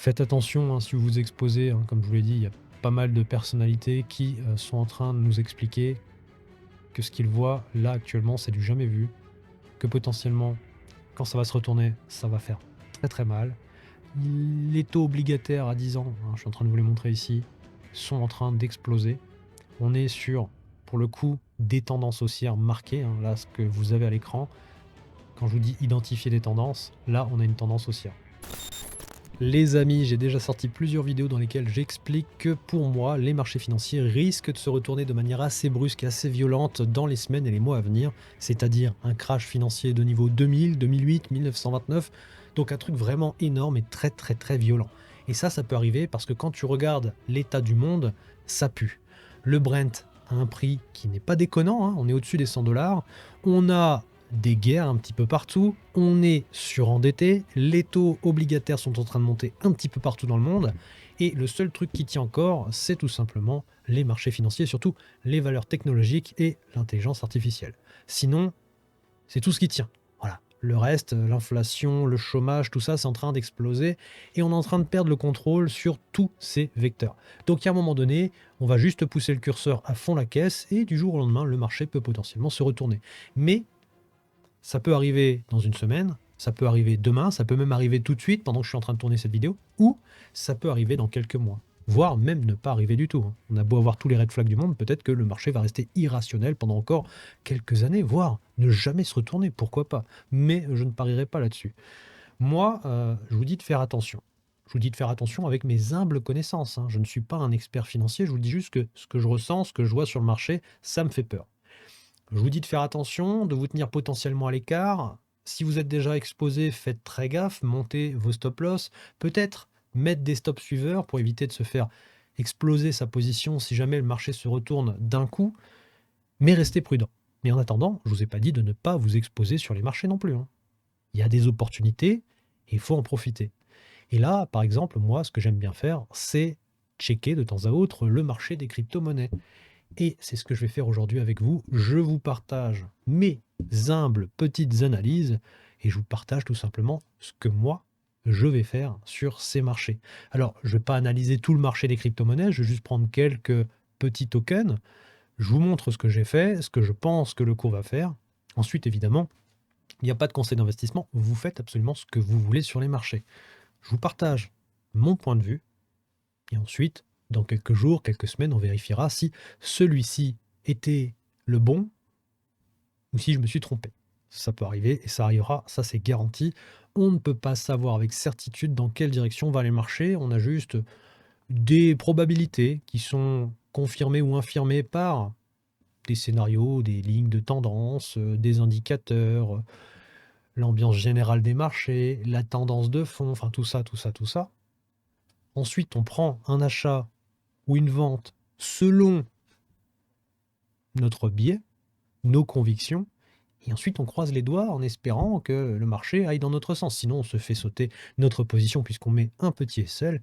Faites attention, hein, si vous vous exposez, hein, comme je vous l'ai dit, il y a pas mal de personnalités qui sont en train de nous expliquer que ce qu'ils voient là actuellement, c'est du jamais vu, que potentiellement, quand ça va se retourner, ça va faire très très mal. Les taux obligataires à 10 ans, hein, je suis en train de vous les montrer ici, sont en train d'exploser. On est sur, pour le coup, des tendances haussières marquées, hein, là, ce que vous avez à l'écran. Quand je vous dis identifier des tendances, là, on a une tendance haussière. Les amis, j'ai déjà sorti plusieurs vidéos dans lesquelles j'explique que pour moi, les marchés financiers risquent de se retourner de manière assez brusque et assez violente dans les semaines et les mois à venir, c'est-à-dire un crash financier de niveau 2000, 2008, 1929, donc un truc vraiment énorme et très très très violent. Et ça peut arriver parce que quand tu regardes l'état du monde, ça pue. Le Brent a un prix qui n'est pas déconnant, hein, on est au-dessus des 100 dollars, on a des guerres un petit peu partout, on est surendetté, les taux obligataires sont en train de monter un petit peu partout dans le monde, et le seul truc qui tient encore, c'est tout simplement les marchés financiers, surtout les valeurs technologiques et l'intelligence artificielle. Sinon, c'est tout ce qui tient. Voilà. Le reste, l'inflation, le chômage, tout ça, c'est en train d'exploser et on est en train de perdre le contrôle sur tous ces vecteurs. Donc, à un moment donné, on va juste pousser le curseur à fond la caisse et du jour au lendemain, le marché peut potentiellement se retourner. Mais ça peut arriver dans une semaine, ça peut arriver demain, ça peut même arriver tout de suite pendant que je suis en train de tourner cette vidéo, ou ça peut arriver dans quelques mois, voire même ne pas arriver du tout, hein. On a beau avoir tous les red flags du monde, peut-être que le marché va rester irrationnel pendant encore quelques années, voire ne jamais se retourner, pourquoi pas. Mais je ne parierai pas là-dessus. Moi, je vous dis de faire attention. Je vous dis de faire attention avec mes humbles connaissances, hein. Je ne suis pas un expert financier, je vous dis juste que ce que je ressens, ce que je vois sur le marché, ça me fait peur. Je vous dis de faire attention, de vous tenir potentiellement à l'écart. Si vous êtes déjà exposé, faites très gaffe, montez vos stop loss, peut-être mettre des stop suiveurs pour éviter de se faire exploser sa position si jamais le marché se retourne d'un coup, mais restez prudent. Mais en attendant, je ne vous ai pas dit de ne pas vous exposer sur les marchés non plus, hein. Il y a des opportunités et il faut en profiter. Et là, par exemple, moi, ce que j'aime bien faire, c'est checker de temps à autre le marché des crypto-monnaies. Et c'est ce que je vais faire aujourd'hui avec vous. Je vous partage mes humbles petites analyses et je vous partage tout simplement ce que moi, je vais faire sur ces marchés. Alors, je ne vais pas analyser tout le marché des crypto-monnaies, je vais juste prendre quelques petits tokens. Je vous montre ce que j'ai fait, ce que je pense que le cours va faire. Ensuite, évidemment, il n'y a pas de conseil d'investissement. Vous faites absolument ce que vous voulez sur les marchés. Je vous partage mon point de vue et ensuite, dans quelques jours, quelques semaines, on vérifiera si celui-ci était le bon ou si je me suis trompé. Ça peut arriver et ça arrivera, ça c'est garanti. On ne peut pas savoir avec certitude dans quelle direction va aller le marché. On a juste des probabilités qui sont confirmées ou infirmées par des scénarios, des lignes de tendance, des indicateurs, l'ambiance générale des marchés, la tendance de fond, enfin tout ça, tout ça, tout ça. Ensuite, on prend un achat ou une vente selon notre biais, nos convictions, et ensuite on croise les doigts en espérant que le marché aille dans notre sens. Sinon, on se fait sauter notre position puisqu'on met un petit SL,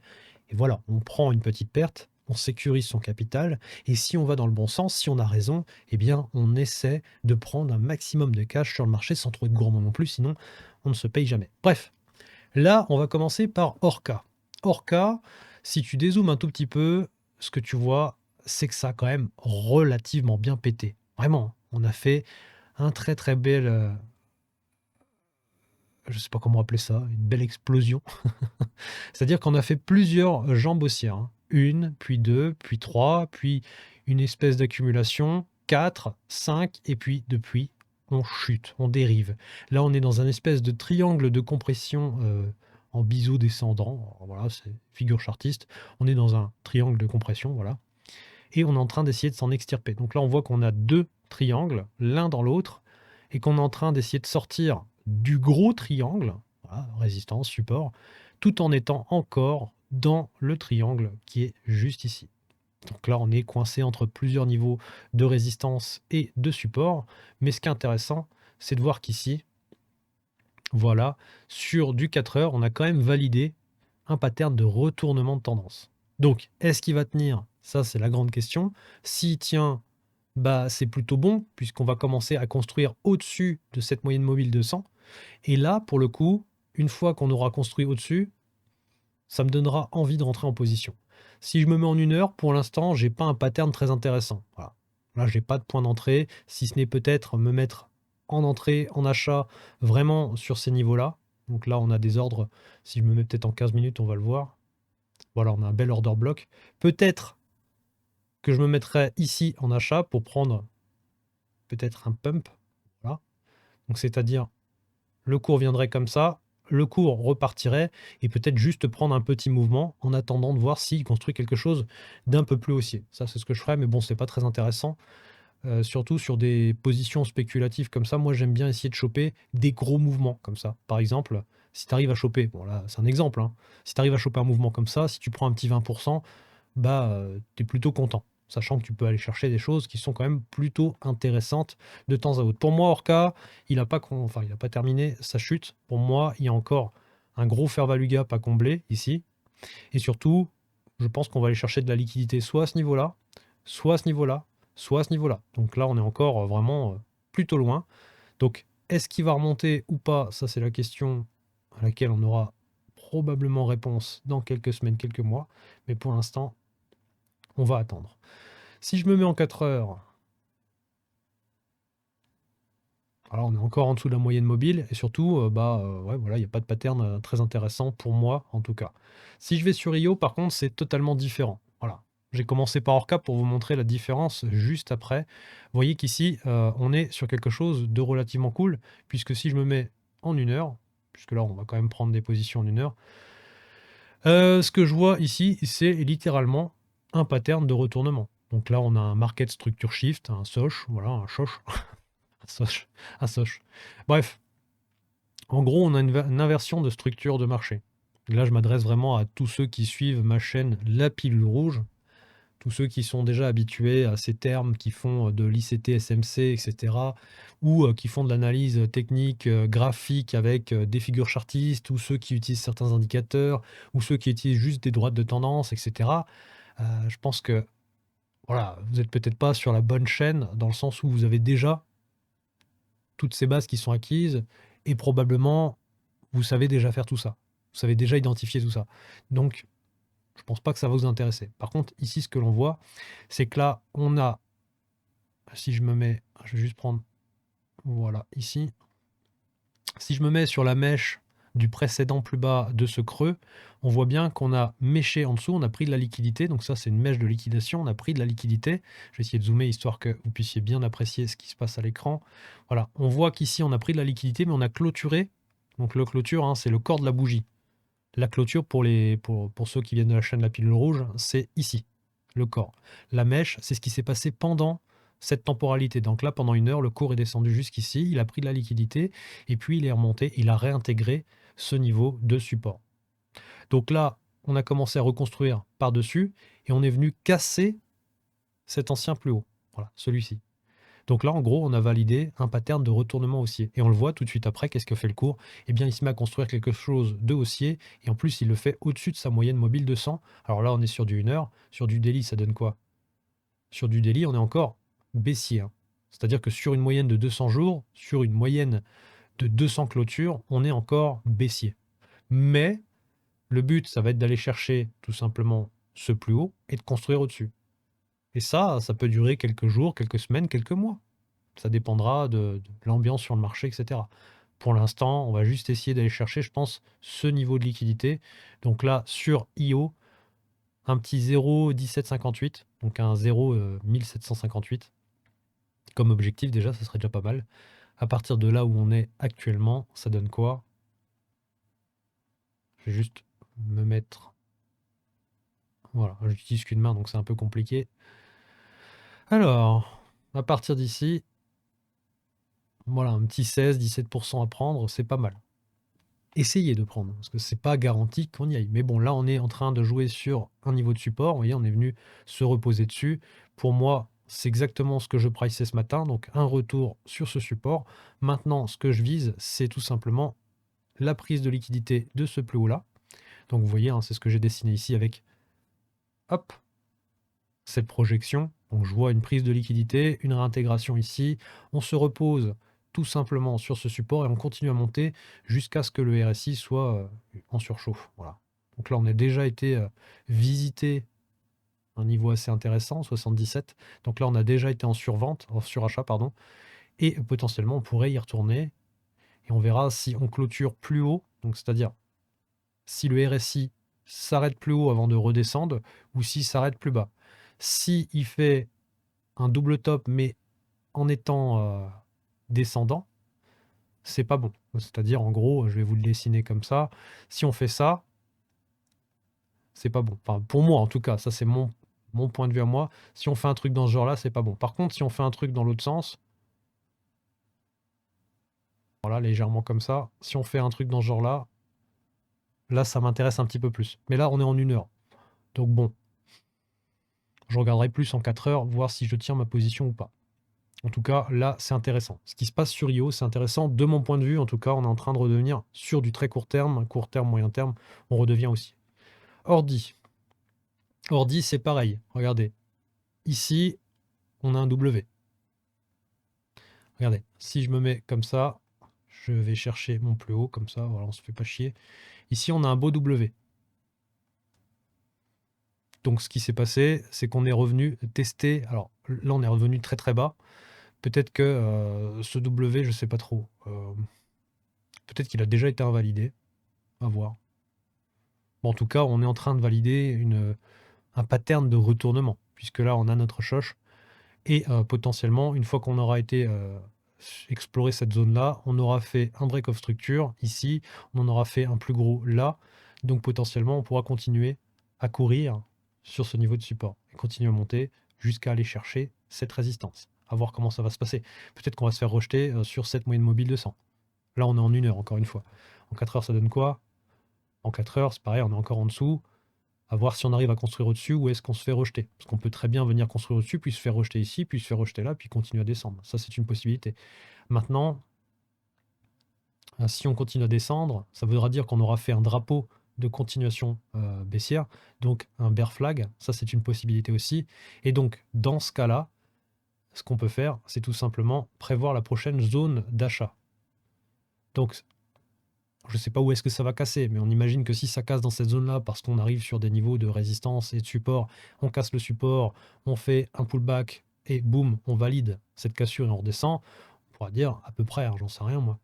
et voilà, on prend une petite perte, on sécurise son capital, et si on va dans le bon sens, si on a raison, eh bien on essaie de prendre un maximum de cash sur le marché sans trop être gourmand non plus, sinon on ne se paye jamais. Bref, là on va commencer par Orca. Orca, si tu dézoomes un tout petit peu, ce que tu vois, c'est que ça a quand même relativement bien pété. Vraiment, on a fait un très très bel, je sais pas comment appeler ça, une belle explosion. C'est-à-dire qu'on a fait plusieurs jambes haussières, hein. 1, puis 2, puis 3, puis une espèce d'accumulation, 4, 5, et puis depuis, on chute, on dérive. Là, on est dans un espèce de triangle de compression en biseau descendant. Alors voilà, c'est figure chartiste. On est dans un triangle de compression, voilà. Et on est en train d'essayer de s'en extirper. Donc là, on voit qu'on a deux triangles, l'un dans l'autre, et qu'on est en train d'essayer de sortir du gros triangle, voilà, résistance, support, tout en étant encore dans le triangle qui est juste ici. Donc là, on est coincé entre plusieurs niveaux de résistance et de support. Mais ce qui est intéressant, c'est de voir qu'ici, voilà, sur du 4 heures, on a quand même validé un pattern de retournement de tendance. Donc, est-ce qu'il va tenir? Ça, c'est la grande question. S'il tient, bah, c'est plutôt bon, puisqu'on va commencer à construire au-dessus de cette moyenne mobile de 100. Et là, pour le coup, une fois qu'on aura construit au-dessus, ça me donnera envie de rentrer en position. Si je me mets en 1 heure, pour l'instant, j'ai pas un pattern très intéressant. Voilà. Là, j'ai pas de point d'entrée, si ce n'est peut-être me mettre en entrée, en achat, vraiment sur ces niveaux-là. Donc là, on a des ordres. Si je me mets peut-être en 15 minutes, on va le voir. Voilà, on a un bel order block. Peut-être que je me mettrai ici en achat pour prendre peut-être un pump. Voilà. Donc c'est-à-dire le cours viendrait comme ça, le cours repartirait et peut-être juste prendre un petit mouvement en attendant de voir s'il construit quelque chose d'un peu plus haussier. Ça, c'est ce que je ferais, mais bon, c'est pas très intéressant. Surtout sur des positions spéculatives comme ça, moi j'aime bien essayer de choper des gros mouvements comme ça. Par exemple, si tu arrives à choper, bon là c'est un exemple, hein, si tu arrives à choper un mouvement comme ça, si tu prends un petit 20%, bah, tu es plutôt content. Sachant que tu peux aller chercher des choses qui sont quand même plutôt intéressantes de temps à autre. Pour moi, Orca, il a pas terminé sa chute. Pour moi, il y a encore un gros fair value gap à combler ici. Et surtout, je pense qu'on va aller chercher de la liquidité soit à ce niveau-là, soit à ce niveau-là, soit à ce niveau-là. Donc là, on est encore vraiment plutôt loin. Donc, est-ce qu'il va remonter ou pas? Ça, c'est la question à laquelle on aura probablement réponse dans quelques semaines, quelques mois. Mais pour l'instant, on va attendre. Si je me mets en 4 heures, alors on est encore en dessous de la moyenne mobile et surtout, ouais, voilà, il n'y a pas de pattern très intéressant pour moi en tout cas. Si je vais sur IO, par contre, c'est totalement différent. Voilà. J'ai commencé par Orca pour vous montrer la différence juste après. Vous voyez qu'ici, on est sur quelque chose de relativement cool, puisque si je me mets en 1 heure, puisque là on va quand même prendre des positions en 1 heure, ce que je vois ici, c'est littéralement un pattern de retournement. Donc là, on a un market structure shift, un SOSH, voilà, un SOSH, un SOSH, un SOSH. Bref, en gros, on a une inversion de structure de marché. Là, je m'adresse vraiment à tous ceux qui suivent ma chaîne La Pilule Rouge, tous ceux qui sont déjà habitués à ces termes, qui font de l'ICT, SMC, etc., ou qui font de l'analyse technique, graphique avec des figures chartistes, ou ceux qui utilisent certains indicateurs, ou ceux qui utilisent juste des droites de tendance, etc. Je pense que voilà, vous n'êtes peut-être pas sur la bonne chaîne, dans le sens où vous avez déjà toutes ces bases qui sont acquises, et probablement vous savez déjà faire tout ça. Vous savez déjà identifier tout ça. Donc, je pense pas que ça va vous intéresser. Par contre, ici, ce que l'on voit, c'est que là, on a, si je me mets, je vais juste prendre, voilà, ici, si je me mets sur la mèche du précédent plus bas de ce creux, on voit bien qu'on a méché en dessous, on a pris de la liquidité, donc ça c'est une mèche de liquidation, on a pris de la liquidité. Je vais essayer de zoomer histoire que vous puissiez bien apprécier ce qui se passe à l'écran. Voilà, on voit qu'ici on a pris de la liquidité, mais on a clôturé. Donc le clôture, hein, c'est le corps de la bougie. La clôture, pour ceux qui viennent de la chaîne La Pilule Rouge, c'est ici, le corps. La mèche, c'est ce qui s'est passé pendant cette temporalité. Donc là, pendant 1 heure, le cours est descendu jusqu'ici, il a pris de la liquidité, et puis il est remonté, il a réintégré ce niveau de support. Donc là, on a commencé à reconstruire par-dessus, et on est venu casser cet ancien plus haut. Voilà, celui-ci. Donc là, en gros, on a validé un pattern de retournement haussier. Et on le voit tout de suite après, qu'est-ce que fait le cours? Eh bien, il se met à construire quelque chose de haussier, et en plus, il le fait au-dessus de sa moyenne mobile de 100. Alors là, on est sur du 1 heure. Sur du daily, ça donne quoi? Sur du daily, on est encore baissier, hein. C'est-à-dire que sur une moyenne de 200 jours, sur une moyenne de 200 clôtures, on est encore baissier. Mais le but, ça va être d'aller chercher tout simplement ce plus haut et de construire au-dessus. Et ça peut durer quelques jours, quelques semaines, quelques mois. Ça dépendra de l'ambiance sur le marché, etc. Pour l'instant, on va juste essayer d'aller chercher, je pense, ce niveau de liquidité. Donc là, sur IO, un petit 0,1758, donc un 0,1758 comme objectif déjà, ça serait déjà pas mal. À partir de là où on est actuellement, ça donne quoi? Je vais juste me mettre... Voilà, j'utilise qu'une main, donc c'est un peu compliqué. Alors, à partir d'ici, voilà, un petit 16-17% à prendre, c'est pas mal. Essayez de prendre, parce que c'est pas garanti qu'on y aille. Mais bon, là, on est en train de jouer sur un niveau de support. Vous voyez, on est venu se reposer dessus. Pour moi, c'est exactement ce que je priceais ce matin, donc un retour sur ce support. Maintenant, ce que je vise, c'est tout simplement la prise de liquidité de ce plus haut-là. Donc vous voyez, hein, c'est ce que j'ai dessiné ici avec, hop, cette projection. Donc je vois une prise de liquidité, une réintégration ici. On se repose tout simplement sur ce support et on continue à monter jusqu'à ce que le RSI soit en surchauffe. Voilà. Donc là, on a déjà été visiter un niveau assez intéressant, 77. Donc là, on a déjà été en survente, en surachat, pardon. Et potentiellement, on pourrait y retourner. Et on verra si on clôture plus haut, donc c'est-à-dire si le RSI s'arrête plus haut avant de redescendre ou s'il s'arrête plus bas. Si il fait un double top mais en étant descendant, c'est pas bon. C'est-à-dire en gros, je vais vous le dessiner comme ça. Si on fait ça, c'est pas bon. Enfin, pour moi en tout cas, ça c'est mon point de vue à moi. Si on fait un truc dans ce genre-là, c'est pas bon. Par contre, si on fait un truc dans l'autre sens, voilà, légèrement comme ça, si on fait un truc dans ce genre-là, là ça m'intéresse un petit peu plus. Mais là, on est en 1 heure. Donc bon, je regarderai plus en 4 heures, voir si je tiens ma position ou pas. En tout cas, là, c'est intéressant. Ce qui se passe sur IO, c'est intéressant. De mon point de vue, en tout cas, on est en train de redevenir sur du très court terme, moyen terme, on redevient aussi. Ordi. Ordi, c'est pareil. Regardez. Ici, on a un W. Regardez. Si je me mets comme ça, je vais chercher mon plus haut, comme ça, voilà, on se fait pas chier. Ici, on a un beau W. Donc, ce qui s'est passé, c'est qu'on est revenu tester. Alors, là, on est revenu très très bas. Peut-être que ce W, je sais pas trop. Peut-être qu'il a déjà été invalidé. À voir. Bon, en tout cas, on est en train de valider un pattern de retournement, puisque là, on a notre choche. Et potentiellement, une fois qu'on aura été explorer cette zone-là, on aura fait un break of structure ici, on en aura fait un plus gros là. Donc potentiellement, on pourra continuer à courir sur ce niveau de support et continuer à monter jusqu'à aller chercher cette résistance. À voir comment ça va se passer. Peut-être qu'on va se faire rejeter sur cette moyenne mobile de 100. Là, on est en 1 heure, encore une fois. En 4 heures, ça donne quoi? En 4 heures, c'est pareil, on est encore en dessous. À voir si on arrive à construire au-dessus ou est-ce qu'on se fait rejeter. Parce qu'on peut très bien venir construire au-dessus, puis se faire rejeter ici, puis se faire rejeter là, puis continuer à descendre. Ça, c'est une possibilité. Maintenant, si on continue à descendre, ça voudra dire qu'on aura fait un drapeau de continuation baissière, donc un bear flag, ça c'est une possibilité aussi. Et donc, dans ce cas-là, ce qu'on peut faire, c'est tout simplement prévoir la prochaine zone d'achat. Donc, je ne sais pas où est-ce que ça va casser, mais on imagine que si ça casse dans cette zone-là, parce qu'on arrive sur des niveaux de résistance et de support, on casse le support, on fait un pullback et boum, on valide cette cassure et on redescend, on pourra dire à peu près, hein, j'en sais rien moi,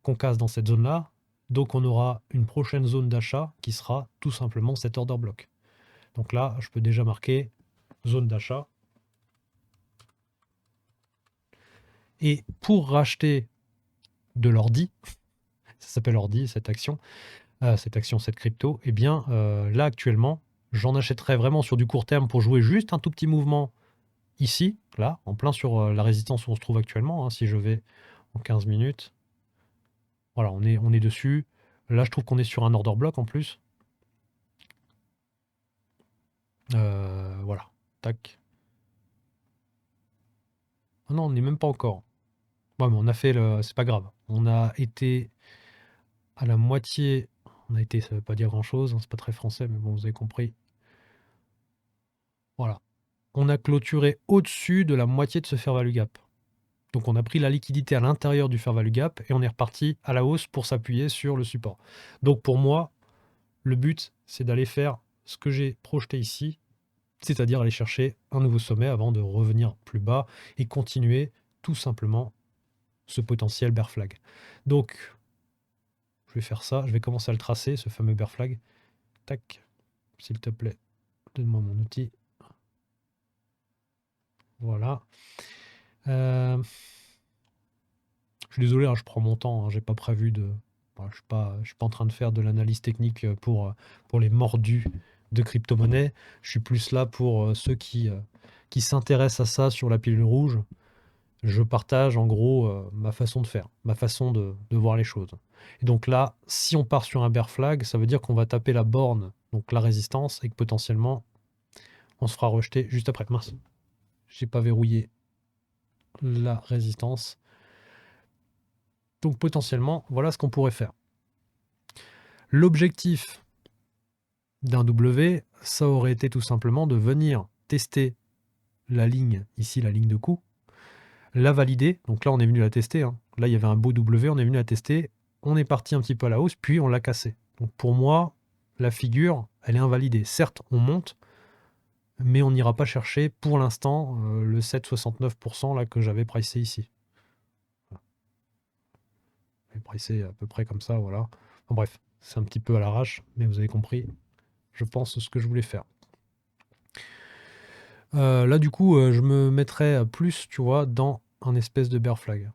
qu'on casse dans cette zone-là. Donc on aura une prochaine zone d'achat qui sera tout simplement cet order block. Donc là, je peux déjà marquer zone d'achat. Et pour racheter de l'ordi, ça s'appelle ordi cette crypto, eh bien là actuellement, j'en achèterais vraiment sur du court terme pour jouer juste un tout petit mouvement ici, là, en plein sur la résistance où on se trouve actuellement. Hein, si je vais en 15 minutes, voilà, on est dessus. Là, je trouve qu'on est sur un order block en plus. Voilà, tac. Ah non, on n'est même pas encore. Ouais, mais on a fait le. C'est pas grave. On a été à la moitié. On a été, ça veut pas dire grand chose, hein, c'est pas très français, mais bon, vous avez compris. Voilà. On a clôturé au-dessus de la moitié de ce fair value gap. Donc on a pris la liquidité à l'intérieur du fair value gap et on est reparti à la hausse pour s'appuyer sur le support. Donc pour moi, le but, c'est d'aller faire ce que j'ai projeté ici, c'est-à-dire aller chercher un nouveau sommet avant de revenir plus bas et continuer tout simplement ce potentiel bear flag. Donc, je vais faire ça, je vais commencer à le tracer, ce fameux bear flag. Tac, s'il te plaît, donne-moi mon outil. Voilà. Je suis désolé, hein, je prends mon temps, hein, j'ai pas prévu de. Voilà, je suis pas en train de faire de l'analyse technique pour les mordus de crypto-monnaie. Je suis plus là pour ceux qui s'intéressent à ça sur la pilule rouge. Je partage en gros ma façon de faire, ma façon de voir les choses. Et donc là, si on part sur un bear flag, ça veut dire qu'on va taper la borne, donc la résistance, et que potentiellement, on se fera rejeter juste après. Mince, j'ai pas verrouillé la résistance. Donc potentiellement, voilà ce qu'on pourrait faire. L'objectif d'un W, ça aurait été tout simplement de venir tester la ligne, ici la ligne de coup, la valider. Donc là, on est venu la tester. Hein. Là, il y avait un beau W, on est venu la tester. On est parti un petit peu à la hausse, puis on l'a cassé. Donc pour moi, la figure, elle est invalidée. Certes, on monte, mais on n'ira pas chercher pour l'instant le 7,69% là que j'avais pricé ici. J'avais pricé à peu près comme ça, voilà. Enfin, bref, c'est un petit peu à l'arrache, mais vous avez compris, je pense, ce que je voulais faire. Là, du coup, je me mettrais plus, tu vois, dans un espèce de bear flag.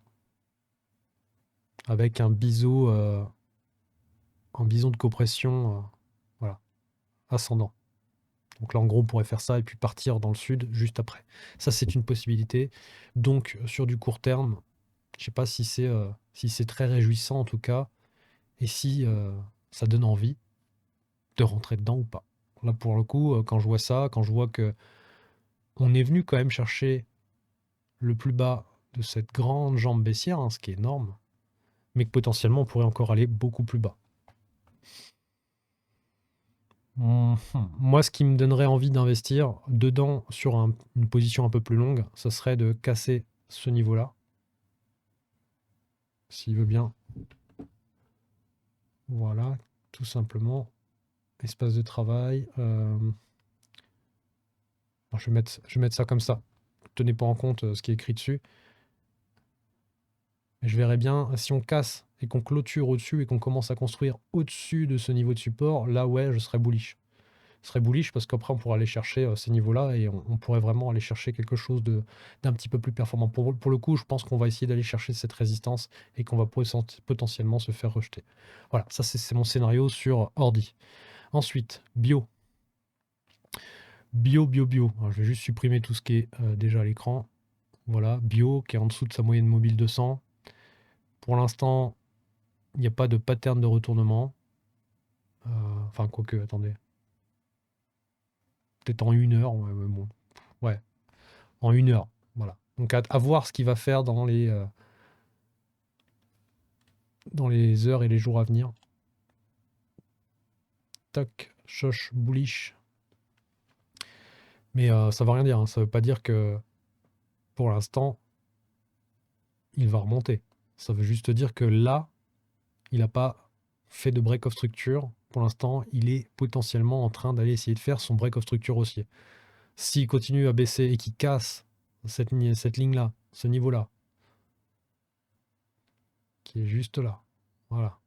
Avec un biseau, un bison de compression, voilà, ascendant. Donc là, en gros, on pourrait faire ça et puis partir dans le sud juste après. Ça, c'est une possibilité. Donc, sur du court terme, je sais pas si c'est très réjouissant en tout cas, et si ça donne envie de rentrer dedans ou pas. Là, pour le coup, quand je vois ça, quand je vois que on est venu quand même chercher le plus bas de cette grande jambe baissière, hein, ce qui est énorme, mais que potentiellement on pourrait encore aller beaucoup plus bas. Moi, ce qui me donnerait envie d'investir dedans sur une position un peu plus longue, ça serait de casser ce niveau-là, s'il veut bien. Voilà, tout simplement. Espace de travail. Je vais mettre ça comme ça. Tenez pas en compte ce qui est écrit dessus. Et je verrai bien si on casse et qu'on clôture au-dessus et qu'on commence à construire au-dessus de ce niveau de support. Là, ouais, je serais bullish. Je serais bullish parce qu'après, on pourra aller chercher ces niveaux-là et on pourrait vraiment aller chercher quelque chose d'un petit peu plus performant. Pour le coup, je pense qu'on va essayer d'aller chercher cette résistance et qu'on va potentiellement se faire rejeter. Voilà, ça c'est mon scénario sur Ordi. Ensuite, bio. Bio. Alors, je vais juste supprimer tout ce qui est déjà à l'écran. Voilà, bio qui est en dessous de sa moyenne mobile 200. Pour l'instant, il n'y a pas de pattern de retournement. Enfin, quoique, attendez. Peut-être en 1 heure. Ouais, bon. Ouais, en 1 heure. Voilà. Donc à voir ce qu'il va faire dans les heures et les jours à venir. Tac, choche, bullish. Mais ça ne veut rien dire. Hein. Ça ne veut pas dire que pour l'instant, il va remonter. Ça veut juste dire que là, il n'a pas fait de break of structure. Pour l'instant, il est potentiellement en train d'aller essayer de faire son break of structure haussier. S'il continue à baisser et qu'il casse cette ligne-là, ce niveau-là, qui est juste là, voilà.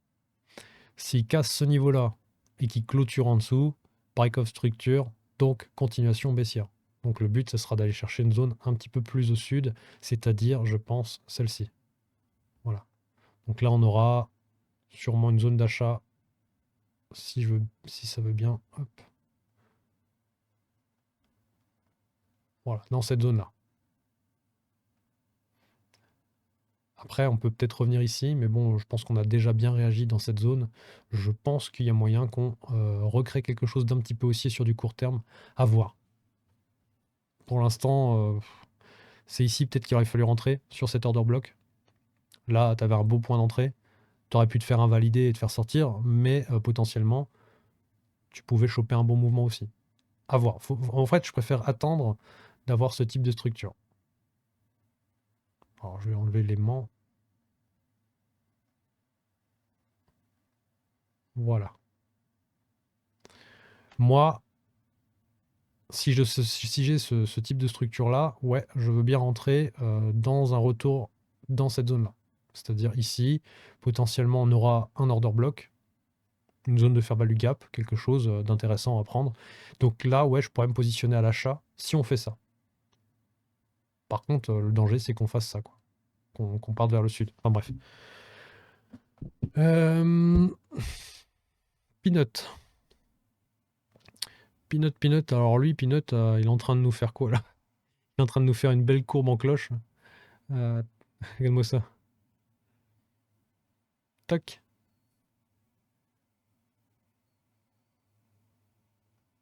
S'il casse ce niveau-là et qu'il clôture en dessous, break of structure, donc continuation baissière. Donc le but, ce sera d'aller chercher une zone un petit peu plus au sud, c'est-à-dire, je pense, celle-ci. Voilà. Donc là, on aura sûrement une zone d'achat, si ça veut bien. Hop. Voilà, dans cette zone-là. Après, on peut peut-être revenir ici, mais bon, je pense qu'on a déjà bien réagi dans cette zone. Je pense qu'il y a moyen qu'on recrée quelque chose d'un petit peu haussier sur du court terme. À voir. Pour l'instant, c'est ici peut-être qu'il aurait fallu rentrer sur cet order block. Là, tu avais un beau point d'entrée. Tu aurais pu te faire invalider et te faire sortir, mais potentiellement, tu pouvais choper un bon mouvement aussi. À voir. En fait, je préfère attendre d'avoir ce type de structure. Alors, je vais enlever l'aimant. Voilà. Moi, si j'ai ce type de structure-là, ouais, je veux bien rentrer dans un retour dans cette zone-là. C'est-à-dire ici, potentiellement, on aura un order block, une zone de fair value gap, quelque chose d'intéressant à prendre. Donc là, ouais, je pourrais me positionner à l'achat si on fait ça. Par contre, le danger, c'est qu'on fasse ça, quoi. Qu'on parte vers le sud. Enfin bref. Peanut. Peanut. Alors lui, Peanut, il est en train de nous faire quoi là? Il est en train de nous faire une belle courbe en cloche. Euh, Regarde-moi ça. Tac.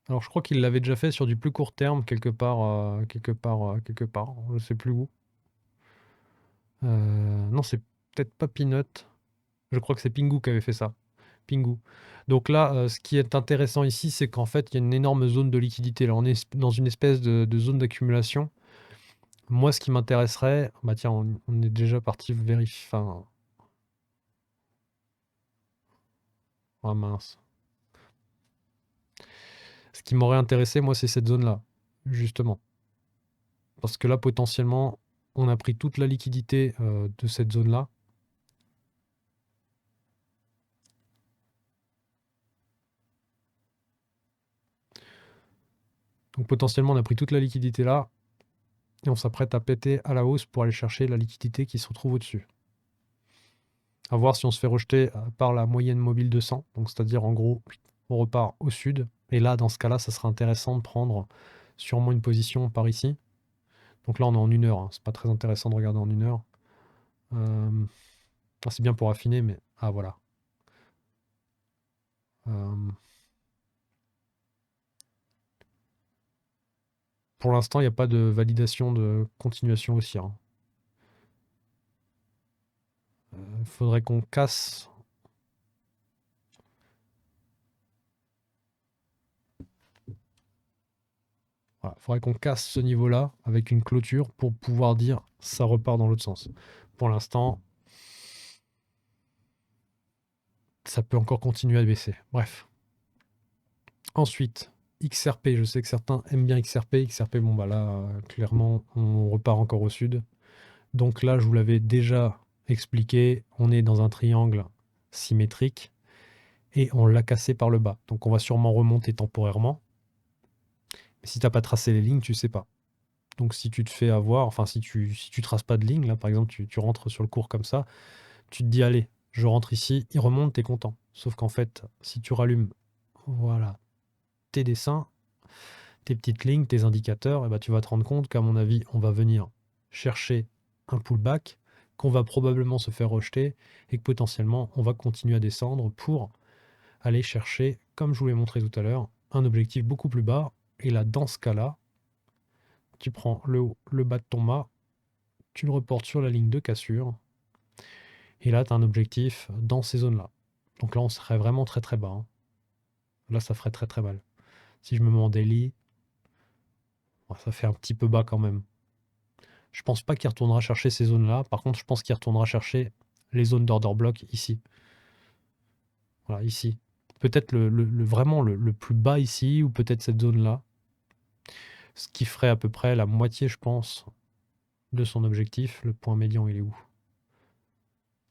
Alors je crois qu'il l'avait déjà fait sur du plus court terme, quelque part, quelque part. Je sais plus où. Non, c'est peut-être pas Peanut. Je crois que c'est Pingu qui avait fait ça. Pingu. Donc là, ce qui est intéressant ici, c'est qu'en fait, il y a une énorme zone de liquidité. Là, on est dans une espèce de zone d'accumulation. Moi, ce qui m'intéresserait, bah tiens, on est déjà parti vérifier. Enfin, oh mince. Ce qui m'aurait intéressé, moi, c'est cette zone-là, justement. Parce que là, potentiellement, on a pris toute la liquidité de cette zone-là. Donc potentiellement, on a pris toute la liquidité là, et on s'apprête à péter à la hausse pour aller chercher la liquidité qui se retrouve au-dessus. À voir si on se fait rejeter par la moyenne mobile 200, donc c'est-à-dire en gros, on repart au sud. Et là, dans ce cas-là, ça sera intéressant de prendre sûrement une position par ici. Donc là, on est en 1 heure, hein. C'est pas très intéressant de regarder en 1 heure. C'est bien pour affiner, mais... Ah, voilà. Pour l'instant, il n'y a pas de validation de continuation haussière. Il faudrait qu'on casse... Voilà, faudrait qu'on casse ce niveau-là avec une clôture pour pouvoir dire ça repart dans l'autre sens. Pour l'instant, ça peut encore continuer à baisser. Bref. Ensuite, XRP. Je sais que certains aiment bien XRP. XRP, bon bah là, clairement, on repart encore au sud. Donc là, je vous l'avais déjà expliqué, on est dans un triangle symétrique et on l'a cassé par le bas. Donc on va sûrement remonter temporairement. Mais si tu n'as pas tracé les lignes, tu sais pas. Donc si tu te fais avoir, enfin si tu traces pas de ligne, là par exemple tu rentres sur le cours comme ça, tu te dis allez, je rentre ici, il remonte, t'es content. Sauf qu'en fait, si tu rallumes, voilà, tes dessins, tes petites lignes, tes indicateurs, et bah, tu vas te rendre compte qu'à mon avis, on va venir chercher un pullback, qu'on va probablement se faire rejeter et que potentiellement on va continuer à descendre pour aller chercher, comme je vous l'ai montré tout à l'heure, un objectif beaucoup plus bas. Et là, dans ce cas-là, tu prends le haut, le bas de ton mât, tu le reportes sur la ligne de cassure. Et là, tu as un objectif dans ces zones-là. Donc là, on serait vraiment très très bas, hein. Là, ça ferait très très mal. Si je me mets en daily, ça fait un petit peu bas quand même. Je pense pas qu'il retournera chercher ces zones-là. Par contre, je pense qu'il retournera chercher les zones d'order block ici. Voilà, ici. Peut-être vraiment le plus bas ici, ou peut-être cette zone-là. Ce qui ferait à peu près la moitié, je pense, de son objectif. Le point médian, il est où?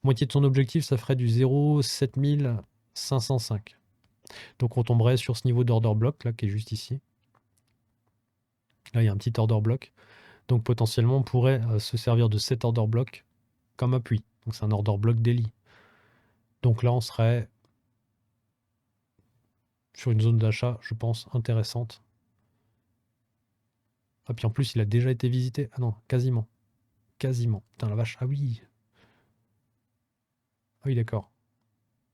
Moitié de son objectif, ça ferait du 0,7505. Donc on tomberait sur ce niveau d'order block, là, qui est juste ici. Là, il y a un petit order block. Donc potentiellement, on pourrait se servir de cet order block comme appui. Donc c'est un order block daily. Donc là, on serait sur une zone d'achat, je pense, intéressante. Ah, puis en plus, il a déjà été visité. Ah non, quasiment. Quasiment. Putain, la vache. Ah oui. Ah oui, d'accord.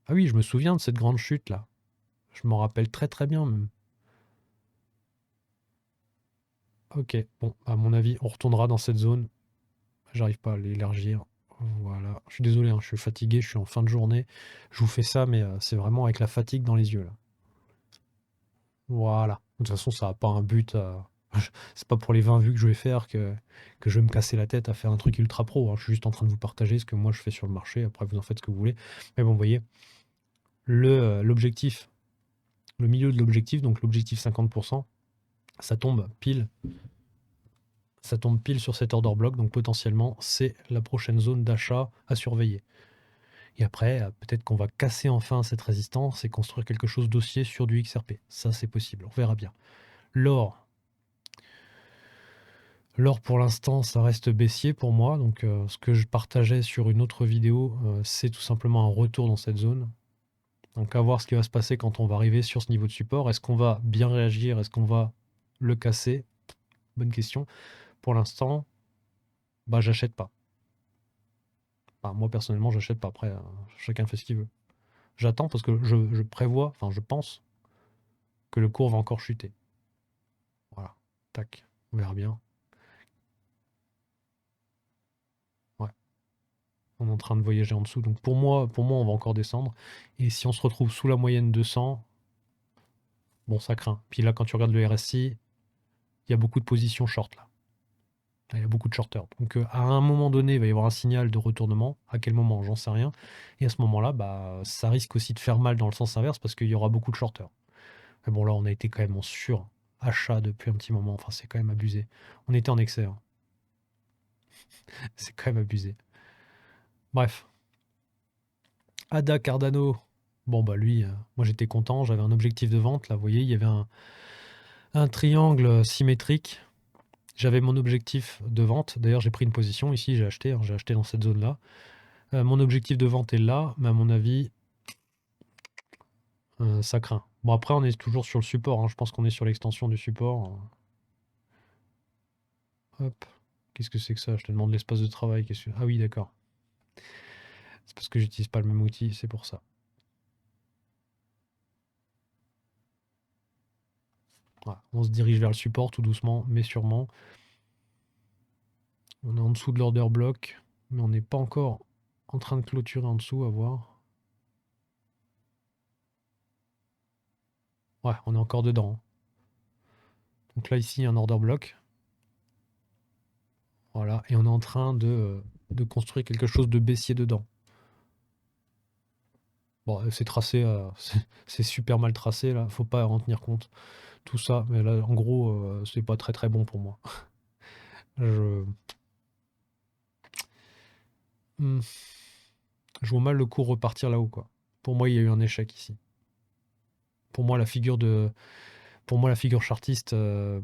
Ah oui, je me souviens de cette grande chute là. Je m'en rappelle très très bien même. Ok, bon, à mon avis, on retournera dans cette zone. J'arrive pas à l'élargir. Voilà. Je suis désolé, hein, je suis fatigué, je suis en fin de journée. Je vous fais ça, mais c'est vraiment avec la fatigue dans les yeux là. Voilà. De toute façon, ça n'a pas un but. C'est pas pour les 20 vues que je vais faire que je vais me casser la tête à faire un truc ultra pro, hein. Je suis juste en train de vous partager ce que moi je fais sur le marché. Après, vous en faites ce que vous voulez. Mais bon, vous voyez, l'objectif, le milieu de l'objectif, donc l'objectif 50%, ça tombe pile. Ça tombe pile sur cet order block, donc potentiellement, c'est la prochaine zone d'achat à surveiller. Et après, peut-être qu'on va casser enfin cette résistance et construire quelque chose d'haussier sur du XRP. Ça, c'est possible, on verra bien. L'or, L'or pour l'instant, ça reste baissier pour moi. Donc ce que je partageais sur une autre vidéo, c'est tout simplement un retour dans cette zone. Donc à voir ce qui va se passer quand on va arriver sur ce niveau de support. Est-ce qu'on va bien réagir? Est-ce qu'on va le casser? Bonne question. Pour l'instant, bah j'achète pas. Enfin, moi personnellement, j'achète pas. Après, chacun fait ce qu'il veut. J'attends parce que je prévois, enfin je pense que le cours va encore chuter. Voilà. Tac. On verra bien. Ouais. On est en train de voyager en dessous. Donc pour moi, on va encore descendre. Et si on se retrouve sous la moyenne 200, bon, ça craint. Puis là, quand tu regardes le RSI, il y a beaucoup de positions short là. Il y a beaucoup de shorters. Donc à un moment donné, il va y avoir un signal de retournement. À quel moment, j'en sais rien. Et à ce moment-là, bah, ça risque aussi de faire mal dans le sens inverse parce qu'il y aura beaucoup de shorters. Mais bon, là, on a été quand même en sur-achat depuis un petit moment. Enfin, c'est quand même abusé. On était en excès, hein. C'est quand même abusé. Bref. Ada Cardano. Bon, bah lui, moi j'étais content. J'avais un objectif de vente. Là, vous voyez, il y avait un triangle symétrique. J'avais mon objectif de vente. D'ailleurs, j'ai pris une position ici. J'ai acheté, hein, j'ai acheté dans cette zone-là. Mon objectif de vente est là. Mais à mon avis, ça craint. Bon, après, on est toujours sur le support, hein. Je pense qu'on est sur l'extension du support. Hop. Qu'est-ce que c'est que ça? Je te demande l'espace de travail. Ah oui, d'accord. C'est parce que j'utilise pas le même outil, c'est pour ça. Voilà. On se dirige vers le support tout doucement, mais sûrement. On est en dessous de l'order block, mais on n'est pas encore en train de clôturer en dessous, à voir. Ouais, on est encore dedans, hein. Donc là, ici, un order block. Voilà, et on est en train de construire quelque chose de baissier dedans. Bon, c'est tracé, c'est super mal tracé, là, faut pas en tenir compte. Tout ça, mais là, en gros, c'est pas très très bon pour moi. Je... Hmm. Je vois mal le cours repartir là-haut, quoi. Pour moi, il y a eu un échec ici. Pour moi, la figure chartiste, là,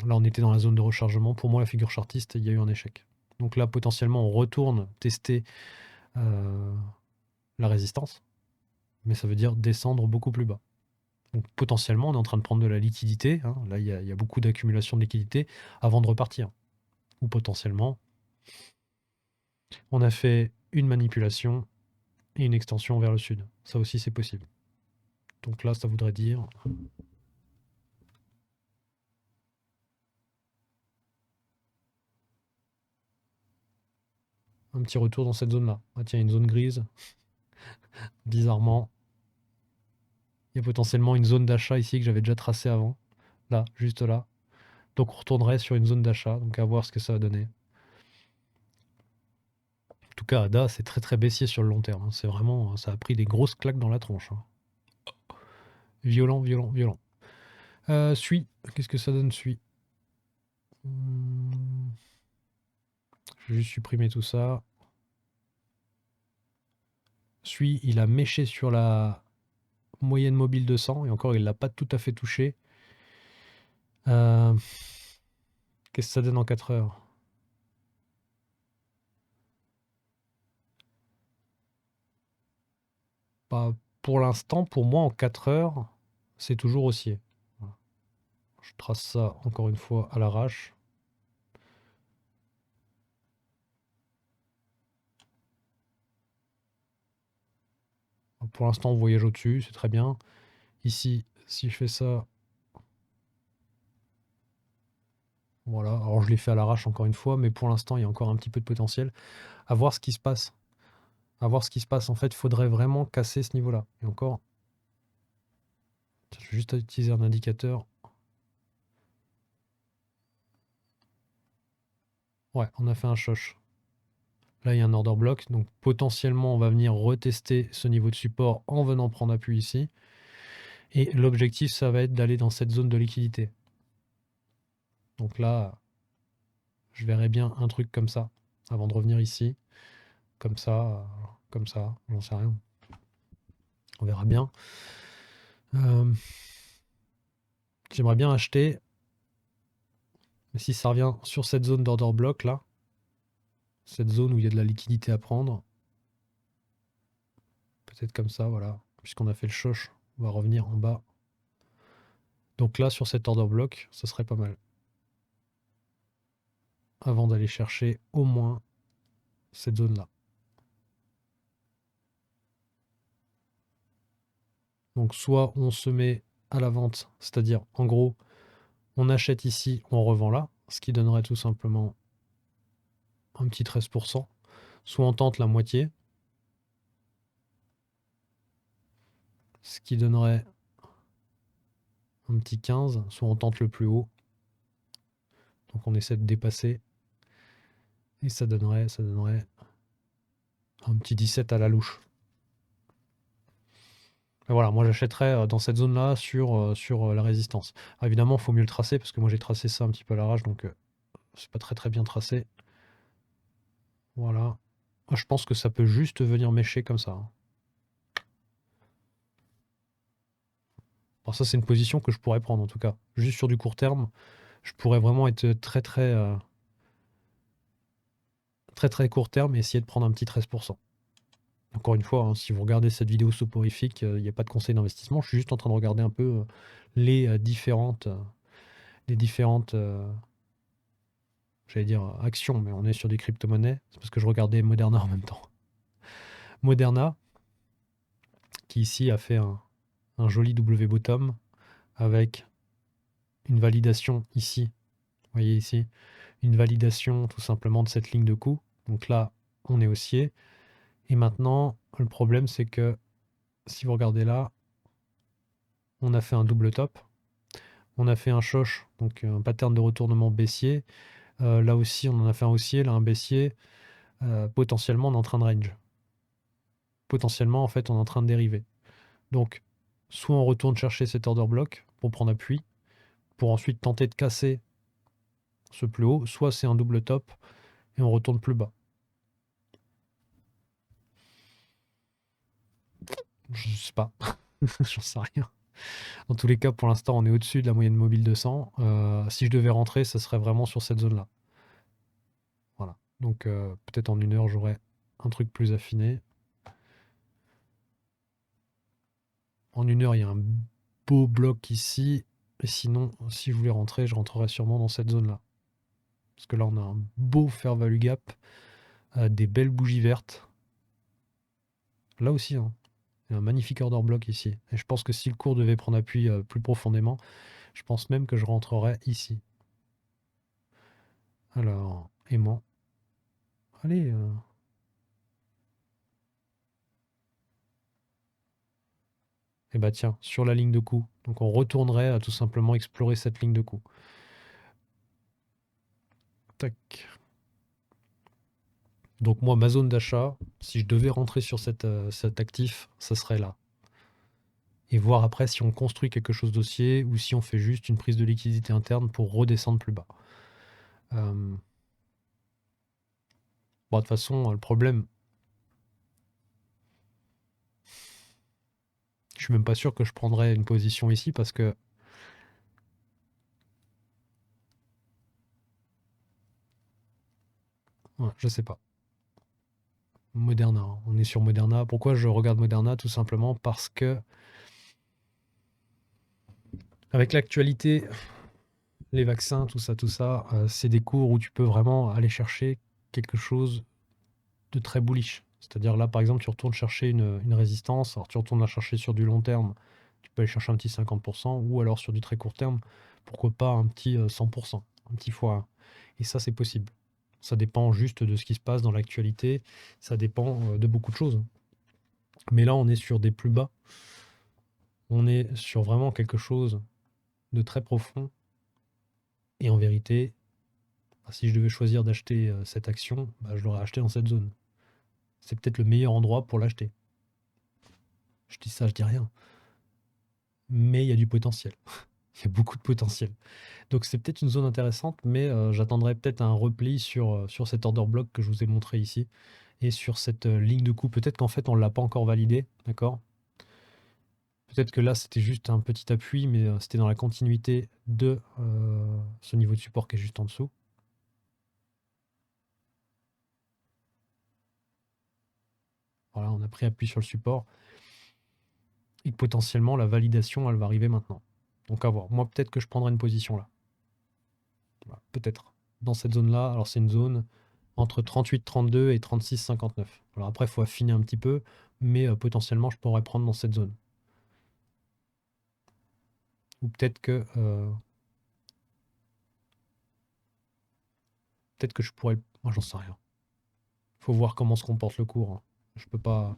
on était dans la zone de rechargement. Pour moi, la figure chartiste, il y a eu un échec. Donc là, potentiellement, on retourne tester la résistance, mais ça veut dire descendre beaucoup plus bas. Donc potentiellement, on est en train de prendre de la liquidité, hein. Là, il y a beaucoup d'accumulation de liquidité avant de repartir. Ou potentiellement, on a fait une manipulation et une extension vers le sud. Ça aussi, c'est possible. Donc là, ça voudrait dire un petit retour dans cette zone-là. Ah tiens, une zone grise. Bizarrement, il y a potentiellement une zone d'achat ici que j'avais déjà tracée avant. Là, juste là. Donc on retournerait sur une zone d'achat. Donc à voir ce que ça va donner. En tout cas, ADA, c'est très très baissier sur le long terme, hein. C'est vraiment, ça a pris des grosses claques dans la tronche, hein. Violent, violent, violent. Sui, qu'est-ce que ça donne, Sui? Je vais juste supprimer tout ça. Sui, il a méché sur la moyenne mobile 200 et encore, il l'a pas tout à fait touché. Qu'est-ce que ça donne en 4 heures? Bah, pour l'instant, pour moi, en 4 heures, c'est toujours haussier. Voilà. Je trace ça encore une fois à l'arrache. Pour l'instant, on voyage au-dessus, c'est très bien. Ici, si je fais ça, voilà. Alors, je l'ai fait à l'arrache encore une fois, mais pour l'instant, il y a encore un petit peu de potentiel. À voir ce qui se passe. À voir ce qui se passe. En fait, il faudrait vraiment casser ce niveau-là. Et encore, je vais juste utiliser un indicateur. Ouais, on a fait un choche. Là, il y a un order block. Donc, potentiellement, on va venir retester ce niveau de support en venant prendre appui ici. Et l'objectif, ça va être d'aller dans cette zone de liquidité. Donc là, je verrais bien un truc comme ça avant de revenir ici. Comme ça, j'en sais rien. On verra bien. J'aimerais bien acheter, mais si ça revient sur cette zone d'order block là, cette zone où il y a de la liquidité à prendre, peut-être comme ça, voilà, puisqu'on a fait le choche, on va revenir en bas. Donc là, sur cet order block, ça serait pas mal. Avant d'aller chercher au moins cette zone-là. Donc soit on se met à la vente, c'est-à-dire en gros, on achète ici, on revend là, ce qui donnerait tout simplement un petit 13%. Soit on tente la moitié, ce qui donnerait un petit 15, soit on tente le plus haut. Donc on essaie de dépasser. Et ça donnerait un petit 17 à la louche. Mais voilà, moi j'achèterais dans cette zone-là sur la résistance. Alors évidemment, il faut mieux le tracer parce que moi j'ai tracé ça un petit peu à l'arrache, donc c'est pas très bien tracé. Voilà. Moi, je pense que ça peut juste venir mécher comme ça, hein. Alors ça, c'est une position que je pourrais prendre en tout cas. Juste sur du court terme, je pourrais vraiment être très court terme et essayer de prendre un petit 13%. Encore une fois, hein, si vous regardez cette vidéo soporifique, il n'y a pas de conseil d'investissement. Je suis juste en train de regarder un peu les différentes, j'allais dire actions, mais on est sur des crypto-monnaies. C'est parce que je regardais Moderna en même temps. Moderna, qui ici a fait un joli W bottom avec une validation ici. Vous voyez ici, une validation tout simplement de cette ligne de coup. Donc là, on est haussier. Et maintenant, le problème, c'est que si vous regardez là, on a fait un double top. On a fait un shosh, donc un pattern de retournement baissier. Là aussi, on en a fait un haussier, là un baissier. Potentiellement, on est en train de range. Potentiellement, en fait, on est en train de dériver. Donc, soit on retourne chercher cet order block pour prendre appui, pour ensuite tenter de casser ce plus haut, soit c'est un double top et on retourne plus bas. Je sais pas, j'en sais rien. Dans tous les cas, pour l'instant, on est au-dessus de la moyenne mobile de 100. Si je devais rentrer, ça serait vraiment sur cette zone-là. Voilà. Donc peut-être en une heure, j'aurai un truc plus affiné. En une heure, il y a un beau bloc ici. Et sinon, si je voulais rentrer, je rentrerais sûrement dans cette zone-là. Parce que là, on a un beau fair value gap, des belles bougies vertes. Là aussi, hein, il y a un magnifique order block ici. Et je pense que si le cours devait prendre appui plus profondément, je pense même que je rentrerais ici. Alors, aimant. Allez. Et bah tiens, sur la ligne de coup. Donc on retournerait à tout simplement explorer cette ligne de coup. Tac. Donc moi, ma zone d'achat, si je devais rentrer sur cet actif, ça serait là. Et voir après si on construit quelque chose d'haussier ou si on fait juste une prise de liquidité interne pour redescendre plus bas. Bon, de toute façon, le problème, je suis même pas sûr que je prendrais une position ici parce que ouais, je sais pas. Moderna, hein. On est sur Moderna. Pourquoi je regarde Moderna? Tout simplement parce que avec l'actualité, les vaccins, tout ça, c'est des cours où tu peux vraiment aller chercher quelque chose de très bullish. C'est-à-dire là, par exemple, tu retournes chercher une résistance, alors tu retournes la chercher sur du long terme, tu peux aller chercher un petit 50%, ou alors sur du très court terme, pourquoi pas un petit 100%, un petit fois. Et ça, c'est possible. Ça dépend juste de ce qui se passe dans l'actualité, ça dépend de beaucoup de choses. Mais là, on est sur des plus bas, on est sur vraiment quelque chose de très profond, et en vérité, bah, si je devais choisir d'acheter cette action, bah, je l'aurais acheté dans cette zone. C'est peut-être le meilleur endroit pour l'acheter. Je dis ça, je dis rien. Mais il y a du potentiel. Il y a beaucoup de potentiel. Donc c'est peut-être une zone intéressante, mais j'attendrai peut-être un repli sur cet order block que je vous ai montré ici et sur cette ligne de coup. Peut-être qu'en fait on ne l'a pas encore validé, d'accord? Peut-être que là c'était juste un petit appui, mais c'était dans la continuité de ce niveau de support qui est juste en dessous. Voilà, on a pris appui sur le support. Et potentiellement la validation elle va arriver maintenant. Donc à voir. Moi peut-être que je prendrai une position là. Voilà, peut-être. Dans cette zone-là, alors c'est une zone entre 38,32 et 36,59. Alors après, il faut affiner un petit peu, mais potentiellement, je pourrais prendre dans cette zone. Ou peut-être que je pourrais. Moi, j'en sais rien. Faut voir comment se comporte le cours, hein. Je peux pas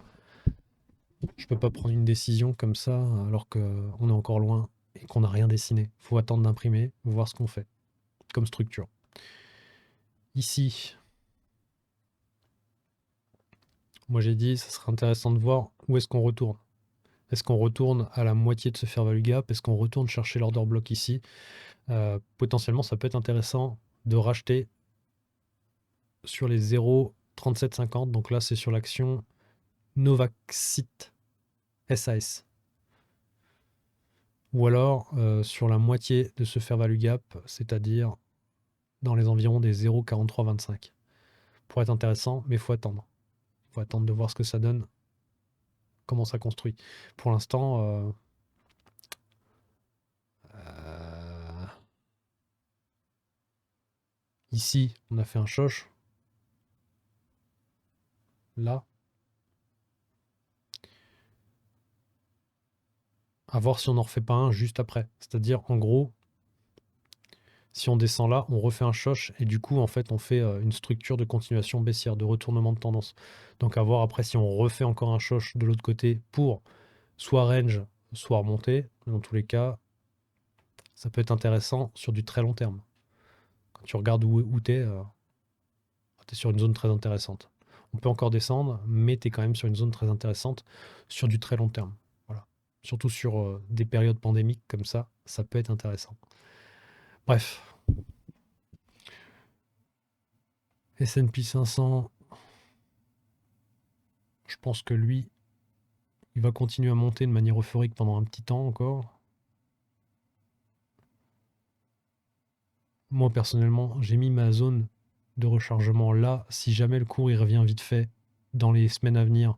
prendre une décision comme ça alors qu'on est encore loin et qu'on n'a rien dessiné. Faut attendre d'imprimer, voir ce qu'on fait comme structure. Ici, moi j'ai dit, ça serait intéressant de voir où est-ce qu'on retourne. Est-ce qu'on retourne à la moitié de ce fair value gap? Est-ce qu'on retourne chercher l'order block ici? Potentiellement, ça peut être intéressant de racheter sur les 0,3750. Donc là, c'est sur l'action Novaxit SAS. Ou alors sur la moitié de ce fair value gap, c'est-à-dire dans les environs des 0,4325. Pour être intéressant, mais il faut attendre. Il faut attendre de voir ce que ça donne, comment ça construit. Pour l'instant, ici, on a fait un choche. Là. À voir si on n'en refait pas un juste après. C'est-à-dire, en gros, si on descend là, on refait un choche et du coup, en fait, on fait une structure de continuation baissière, de retournement de tendance. Donc, à voir après si on refait encore un choche de l'autre côté pour soit range, soit remonter. Dans tous les cas, ça peut être intéressant sur du très long terme. Quand tu regardes où tu es, tu es sur une zone très intéressante. On peut encore descendre, mais tu es quand même sur une zone très intéressante sur du très long terme. Voilà. Surtout sur des périodes pandémiques comme ça peut être intéressant. Bref, S&P 500, je pense que lui, il va continuer à monter de manière euphorique pendant un petit temps encore. Moi, personnellement, j'ai mis ma zone de rechargement là. Si jamais le cours il revient vite fait dans les semaines à venir,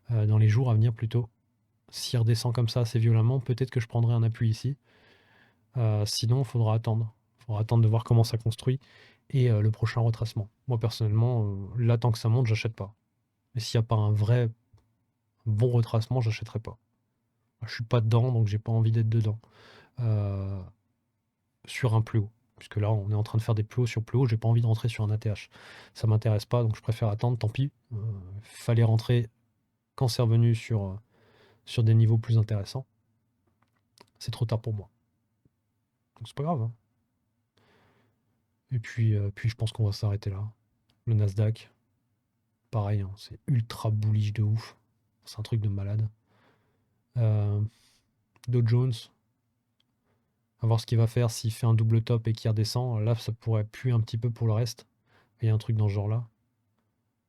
dans les jours à venir plutôt, s'il redescend comme ça assez violemment, peut-être que je prendrai un appui ici. Sinon, il faudra attendre. Il faudra attendre de voir comment ça construit et le prochain retracement. Moi, personnellement, là, tant que ça monte, j'achète pas. Mais s'il n'y a pas un vrai bon retracement, j'achèterai pas. Je suis pas dedans, donc j'ai pas envie d'être dedans. Sur un plus haut. Puisque là, on est en train de faire des plus hauts sur plus haut, j'ai pas envie de rentrer sur un ATH. Ça m'intéresse pas, donc je préfère attendre, tant pis. Fallait rentrer quand c'est revenu sur des niveaux plus intéressants. C'est trop tard pour moi. Donc c'est pas grave. Hein. Et puis je pense qu'on va s'arrêter là. Le Nasdaq, pareil, hein, c'est ultra bullish de ouf. C'est un truc de malade. Dow Jones, à voir ce qu'il va faire s'il fait un double top et qu'il redescend. Là, ça pourrait puer un petit peu pour le reste. Il y a un truc dans ce genre-là.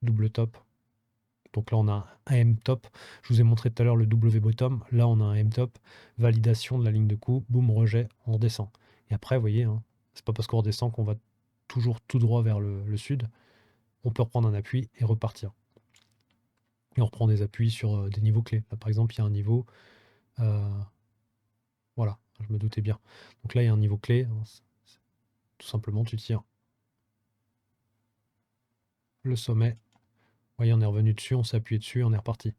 Double top. Donc là, on a un M top. Je vous ai montré tout à l'heure le W bottom. Là, on a un M top. Validation de la ligne de coup. Boum, rejet, on redescend. Et après, vous voyez, hein, c'est pas parce qu'on redescend qu'on va toujours tout droit vers le sud. On peut reprendre un appui et repartir. Et on reprend des appuis sur des niveaux clés. Là, par exemple, il y a un niveau. Voilà, je me doutais bien. Donc là, il y a un niveau clé. Hein, tout simplement, tu tires le sommet. Vous voyez, on est revenu dessus, on s'est appuyé dessus, on est reparti.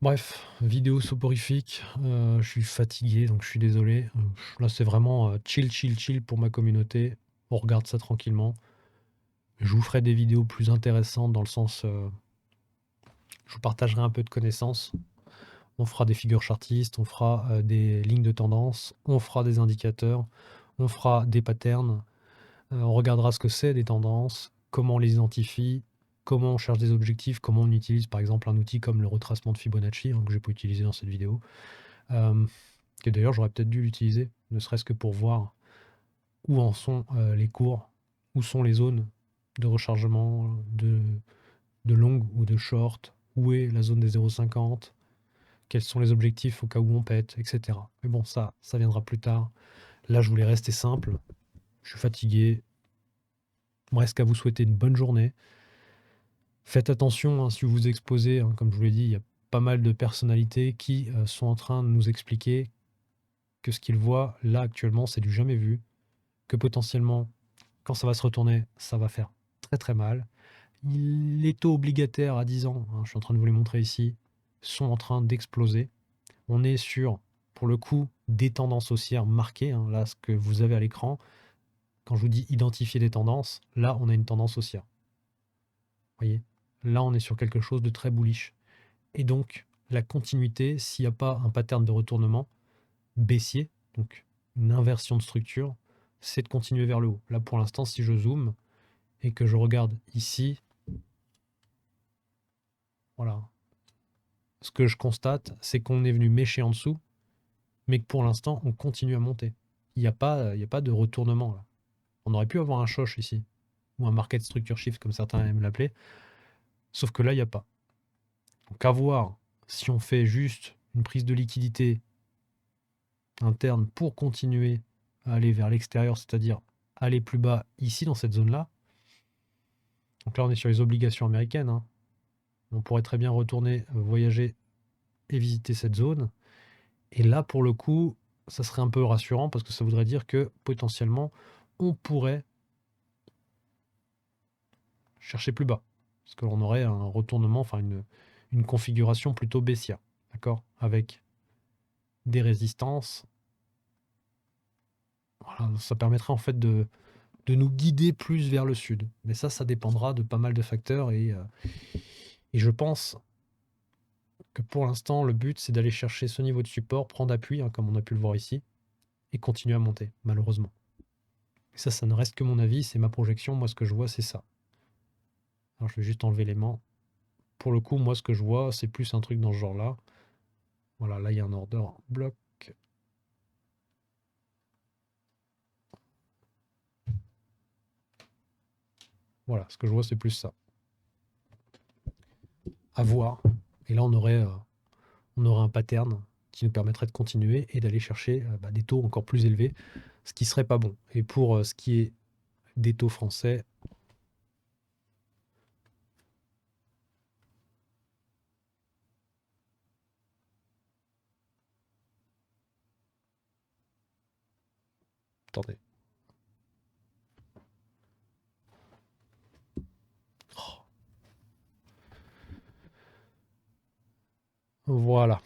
Bref, vidéo soporifique, je suis fatigué, donc je suis désolé. Là, c'est vraiment chill, chill, chill pour ma communauté. On regarde ça tranquillement. Je vous ferai des vidéos plus intéressantes dans le sens, je vous partagerai un peu de connaissances. On fera des figures chartistes, on fera des lignes de tendance, on fera des indicateurs, on fera des patterns. On regardera ce que c'est des tendances, comment on les identifie, comment on cherche des objectifs, comment on utilise par exemple un outil comme le retracement de Fibonacci, hein, que je n'ai pas utilisé dans cette vidéo. Que d'ailleurs j'aurais peut-être dû l'utiliser, ne serait-ce que pour voir où en sont les cours, où sont les zones de rechargement, de long ou de short, où est la zone des 0,50, quels sont les objectifs au cas où on pète, etc. Mais bon, ça viendra plus tard. Là, je voulais rester simple. Je suis fatigué. Il me reste qu'à vous souhaiter une bonne journée. Faites attention hein, si vous vous exposez. Hein, comme je vous l'ai dit, il y a pas mal de personnalités qui sont en train de nous expliquer que ce qu'ils voient là actuellement, c'est du jamais vu. Que potentiellement, quand ça va se retourner, ça va faire très très mal. Les taux obligataires à 10 ans, hein, je suis en train de vous les montrer ici, sont en train d'exploser. On est sur, pour le coup, des tendances haussières marquées. Hein, là, ce que vous avez à l'écran, quand je vous dis identifier des tendances, là, on a une tendance haussière. Vous voyez, là, on est sur quelque chose de très bullish. Et donc, la continuité, s'il n'y a pas un pattern de retournement baissier, donc une inversion de structure, c'est de continuer vers le haut. Là, pour l'instant, si je zoome et que je regarde ici, voilà, ce que je constate, c'est qu'on est venu mécher en dessous, mais que pour l'instant, on continue à monter. Il y a pas de retournement là. On aurait pu avoir un shosh ici, ou un market structure shift comme certains aiment l'appeler, sauf que là, il n'y a pas. Donc à voir si on fait juste une prise de liquidité interne pour continuer à aller vers l'extérieur, c'est-à-dire aller plus bas ici dans cette zone-là. Donc là, on est sur les obligations américaines, hein. On pourrait très bien retourner voyager et visiter cette zone. Et là, pour le coup, ça serait un peu rassurant parce que ça voudrait dire que potentiellement, on pourrait chercher plus bas. Parce qu'on aurait un retournement, enfin une configuration plutôt baissière, d'accord? Avec des résistances. Voilà, ça permettrait en fait de nous guider plus vers le sud. Mais ça dépendra de pas mal de facteurs et je pense que pour l'instant, le but, c'est d'aller chercher ce niveau de support, prendre appui, hein, comme on a pu le voir ici, et continuer à monter, malheureusement. Et ça ne reste que mon avis, c'est ma projection. Moi, ce que je vois, c'est ça. Alors, je vais juste enlever l'aimant. Pour le coup, moi, ce que je vois, c'est plus un truc dans ce genre-là. Voilà, là, il y a un order bloc. Voilà, ce que je vois, c'est plus ça. À voir. Et là, on aurait un pattern qui nous permettrait de continuer et d'aller chercher des taux encore plus élevés, ce qui serait pas bon. Et pour ce qui est des taux français, attendez. Oh, voilà.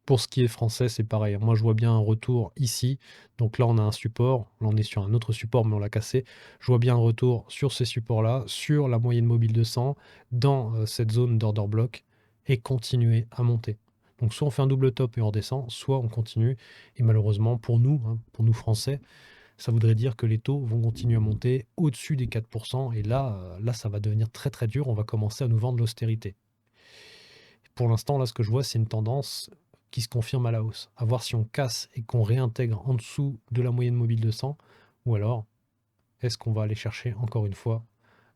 Pour ce qui est français, c'est pareil. Moi, je vois bien un retour ici. Donc là, on a un support. Là, on est sur un autre support, mais on l'a cassé. Je vois bien un retour sur ces supports-là, sur la moyenne mobile de 100, dans cette zone d'order block, et continuer à monter. Donc soit on fait un double top et on redescend, soit on continue. Et malheureusement, pour nous, hein, pour nous Français, ça voudrait dire que les taux vont continuer à monter au-dessus des 4%. Et là, ça va devenir très très dur. On va commencer à nous vendre l'austérité. Pour l'instant, là, ce que je vois, c'est une tendance qui se confirme à la hausse. À voir si on casse et qu'on réintègre en dessous de la moyenne mobile de 100, ou alors est-ce qu'on va aller chercher encore une fois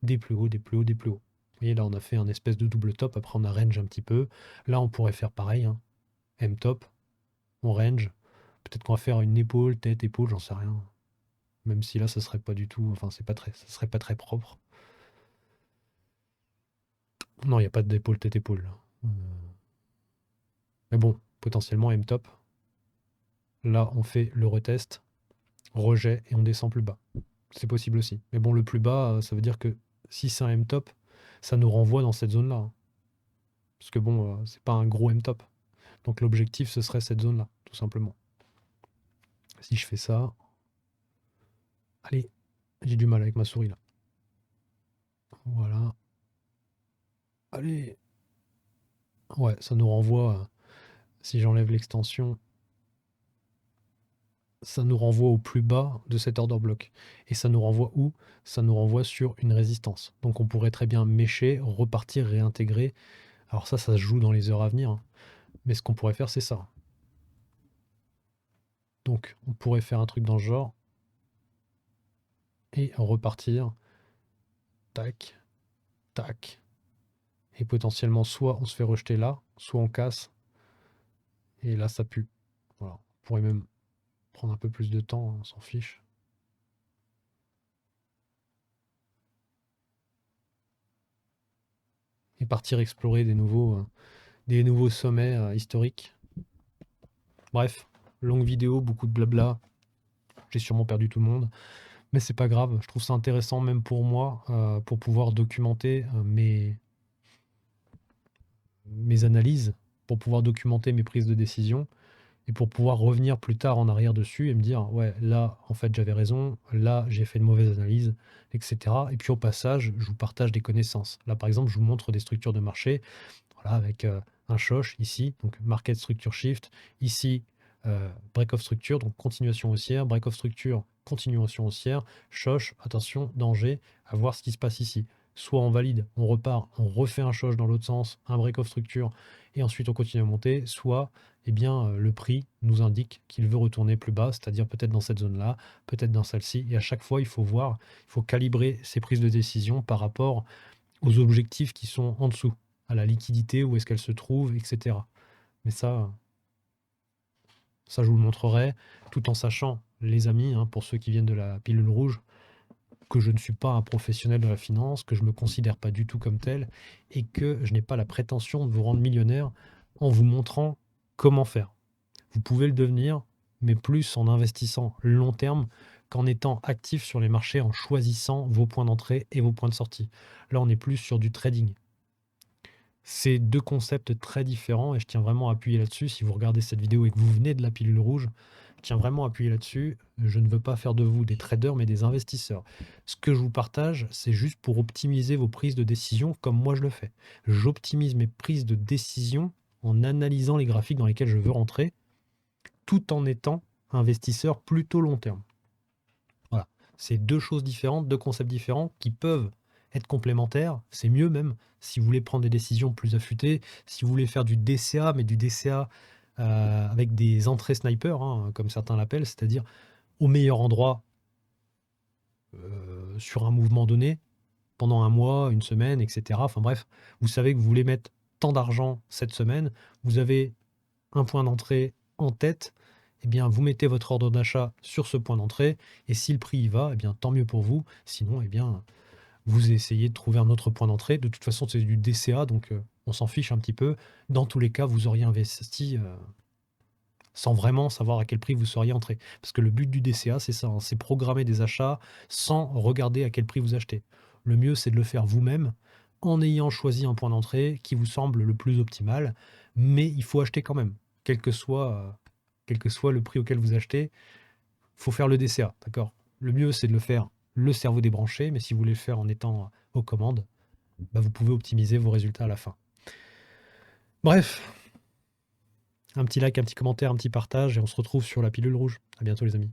des plus hauts, des plus hauts, des plus hauts. Vous voyez, là, on a fait un espèce de double top, après on a range un petit peu. Là, on pourrait faire pareil, hein. M-top, on range. Peut-être qu'on va faire une épaule, tête, épaule, j'en sais rien. Même si là, ça serait pas du tout, enfin, ça serait pas très propre. Non, il n'y a pas d'épaule, tête, épaule, là. Mais bon, potentiellement M-top. Là, on fait le retest, rejet et on descend plus bas. C'est possible aussi. Mais bon, le plus bas, ça veut dire que si c'est un M-top, ça nous renvoie dans cette zone-là, hein. Parce que bon, c'est pas un gros M-top. Donc l'objectif, ce serait cette zone-là, tout simplement. Si je fais ça... Allez, j'ai du mal avec ma souris là. Voilà. Allez. Ouais, ça nous renvoie, si j'enlève l'extension, ça nous renvoie au plus bas de cet order block. Et ça nous renvoie où? Ça nous renvoie sur une résistance. Donc on pourrait très bien mécher, repartir, réintégrer. Alors ça se joue dans les heures à venir, hein. Mais ce qu'on pourrait faire, c'est ça. Donc on pourrait faire un truc dans ce genre. Et repartir. Tac, tac. Et potentiellement, soit on se fait rejeter là, soit on casse. Et là, ça pue. Voilà. On pourrait même prendre un peu plus de temps, hein, on s'en fiche. Et partir explorer des nouveaux sommets historiques. Bref, longue vidéo, beaucoup de blabla. J'ai sûrement perdu tout le monde. Mais c'est pas grave, je trouve ça intéressant même pour moi, pour pouvoir documenter mes analyses, pour pouvoir documenter mes prises de décision et pour pouvoir revenir plus tard en arrière dessus et me dire: «Ouais, là, en fait, j'avais raison, là, j'ai fait une mauvaise analyse» et cetera. Et puis au passage, je vous partage des connaissances. Là, par exemple, je vous montre des structures de marché, voilà, avec, un shosh ici, donc market structure shift, ici, break of structure, donc continuation haussière, break of structure, continuation haussière, shosh, attention, danger, à voir ce qui se passe ici. soit on valide, on repart, on refait un choche dans l'autre sens, un break-off structure, et ensuite on continue à monter, soit eh bien, le prix nous indique qu'il veut retourner plus bas, c'est-à-dire peut-être dans cette zone-là, peut-être dans celle-ci, et à chaque fois, il faut voir, il faut calibrer ses prises de décision par rapport aux objectifs qui sont en dessous, à la liquidité, où est-ce qu'elle se trouve, etc. Mais ça, je vous le montrerai, tout en sachant, les amis, hein, pour ceux qui viennent de la pilule rouge, que je ne suis pas un professionnel de la finance, que je ne me considère pas du tout comme tel, et que je n'ai pas la prétention de vous rendre millionnaire en vous montrant comment faire. Vous pouvez le devenir, mais plus en investissant long terme qu'en étant actif sur les marchés, en choisissant vos points d'entrée et vos points de sortie. Là, on est plus sur du trading. C'est deux concepts très différents et je tiens vraiment à appuyer là-dessus. Si vous regardez cette vidéo et que vous venez de la pilule rouge, je tiens vraiment à appuyer là-dessus. Je ne veux pas faire de vous des traders, mais des investisseurs. Ce que je vous partage, c'est juste pour optimiser vos prises de décision comme moi je le fais. J'optimise mes prises de décision en analysant les graphiques dans lesquels je veux rentrer, tout en étant investisseur plutôt long terme. Voilà. C'est deux choses différentes, deux concepts différents qui peuvent être complémentaires. C'est mieux même si vous voulez prendre des décisions plus affûtées, si vous voulez faire du DCA, mais du DCA avec des entrées sniper, hein, comme certains l'appellent, c'est-à-dire au meilleur endroit sur un mouvement donné, pendant un mois, une semaine, etc. Enfin bref, vous savez que vous voulez mettre tant d'argent cette semaine, vous avez un point d'entrée en tête, eh bien, vous mettez votre ordre d'achat sur ce point d'entrée, et si le prix y va, eh bien, tant mieux pour vous. Sinon, eh bien, vous essayez de trouver un autre point d'entrée. De toute façon, c'est du DCA, donc on s'en fiche un petit peu. Dans tous les cas, vous auriez investi sans vraiment savoir à quel prix vous seriez entré. Parce que le but du DCA, c'est ça, hein, c'est programmer des achats sans regarder à quel prix vous achetez. Le mieux, c'est de le faire vous-même en ayant choisi un point d'entrée qui vous semble le plus optimal, mais il faut acheter quand même, quel que soit le prix auquel vous achetez, il faut faire le DCA, d'accord? Le mieux, c'est de le faire le cerveau débranché, mais si vous voulez le faire en étant aux commandes, bah, vous pouvez optimiser vos résultats à la fin. Bref, un petit like, un petit commentaire, un petit partage, et on se retrouve sur la pilule rouge. À bientôt les amis.